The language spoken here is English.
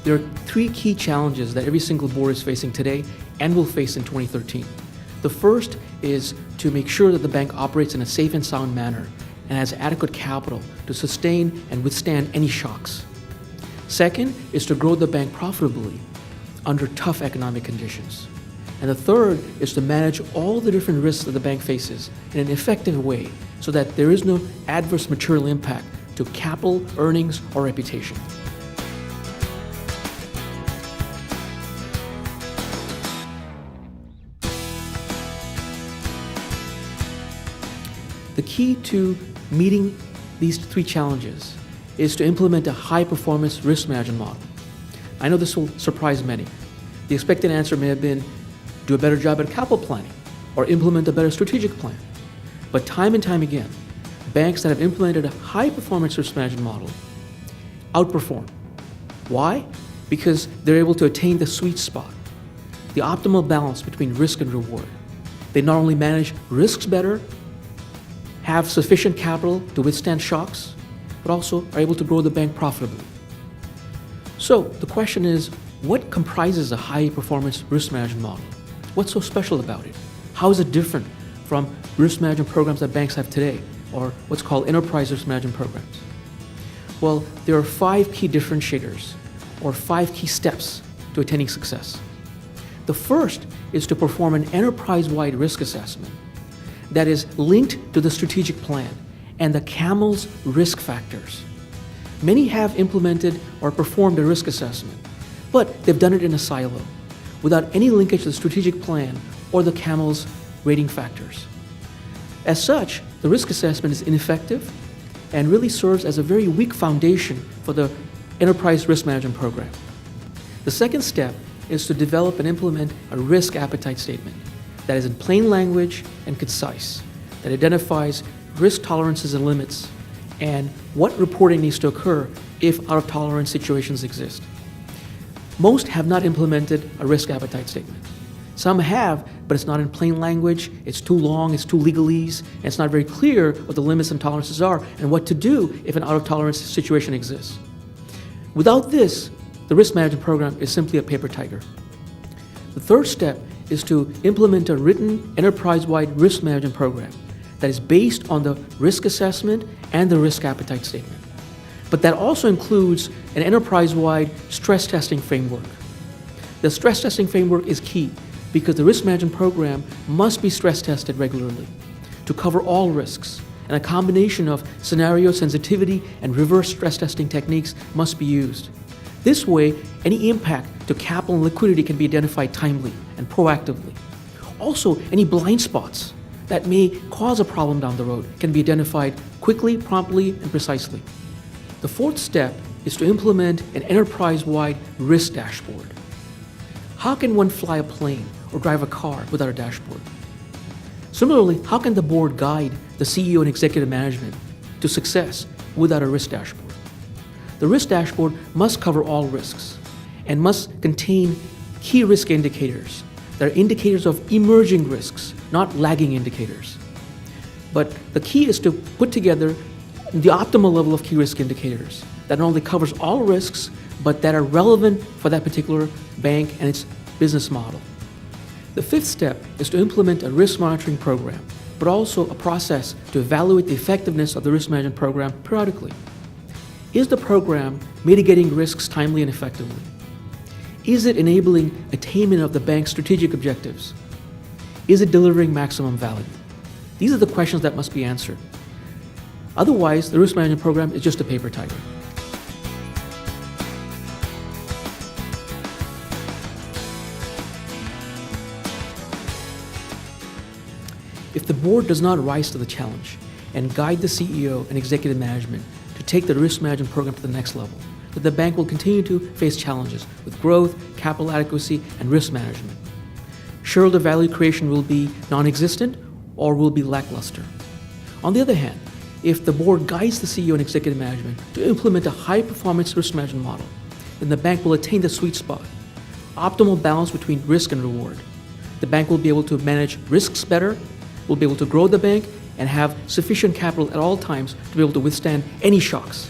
there are three key challenges that every single board is facing today and will face in 2013. The first is to make sure that the bank operates in a safe and sound manner and has adequate capital to sustain and withstand any shocks. Second is to grow the bank profitably under tough economic conditions. And the third is to manage all the different risks that the bank faces in an effective way so that there is no adverse material impact to capital, earnings, or reputation. The key to meeting these three challenges is to implement a high-performance risk management model. I know this will surprise many. The expected answer may have been do a better job at capital planning or implement a better strategic plan. But time and time again, banks that have implemented a high-performance risk management model outperform. Why? Because they're able to attain the sweet spot, the optimal balance between risk and reward. They not only manage risks better, have sufficient capital to withstand shocks, but also are able to grow the bank profitably. So the question is, what comprises a high-performance risk management model? What's so special about it? How is it different from risk management programs that banks have today, or what's called enterprise risk management programs? Well, there are 5 key differentiators, or 5 key steps to attaining success. The first is to perform an enterprise-wide risk assessment that is linked to the strategic plan and the CAMEL's risk factors. Many have implemented or performed a risk assessment, but they've done it in a silo, without any linkage to the strategic plan or the CAMEL's rating factors. As such, the risk assessment is ineffective and really serves as a very weak foundation for the enterprise risk management program. The second step is to develop and implement a risk appetite statement that is in plain language and concise, that identifies risk tolerances and limits, and what reporting needs to occur if out-of-tolerance situations exist. Most have not implemented a risk appetite statement. Some have, but it's not in plain language, it's too long, it's too legalese, and it's not very clear what the limits and tolerances are and what to do if an out-of-tolerance situation exists. Without this, the risk management program is simply a paper tiger. The third step is to implement a written enterprise-wide risk management program that is based on the risk assessment and the risk appetite statement. But that also includes an enterprise-wide stress testing framework. The stress testing framework is key because the risk management program must be stress tested regularly to cover all risks, and a combination of scenario sensitivity and reverse stress testing techniques must be used. This way, any impact to capital and liquidity can be identified timely and proactively. Also, any blind spots that may cause a problem down the road can be identified quickly, promptly, and precisely. The fourth step is to implement an enterprise-wide risk dashboard. How can one fly a plane or drive a car without a dashboard? Similarly, how can the board guide the CEO and executive management to success without a risk dashboard? The risk dashboard must cover all risks and must contain key risk indicators that are indicators of emerging risks, not lagging indicators. But the key is to put together the optimal level of key risk indicators that not only covers all risks, but that are relevant for that particular bank and its business model. The fifth step is to implement a risk monitoring program, but also a process to evaluate the effectiveness of the risk management program periodically. Is the program mitigating risks timely and effectively? Is it enabling attainment of the bank's strategic objectives? Is it delivering maximum value? These are the questions that must be answered. Otherwise, the risk management program is just a paper tiger. If the board does not rise to the challenge and guide the CEO and executive management to take the risk management program to the next level, that the bank will continue to face challenges with growth, capital adequacy, and risk management. Shareholder value creation will be non-existent or will be lackluster. On the other hand, if the board guides the CEO and executive management to implement a high-performance risk management model, then the bank will attain the sweet spot, optimal balance between risk and reward. The bank will be able to manage risks better, will be able to grow the bank, and have sufficient capital at all times to be able to withstand any shocks.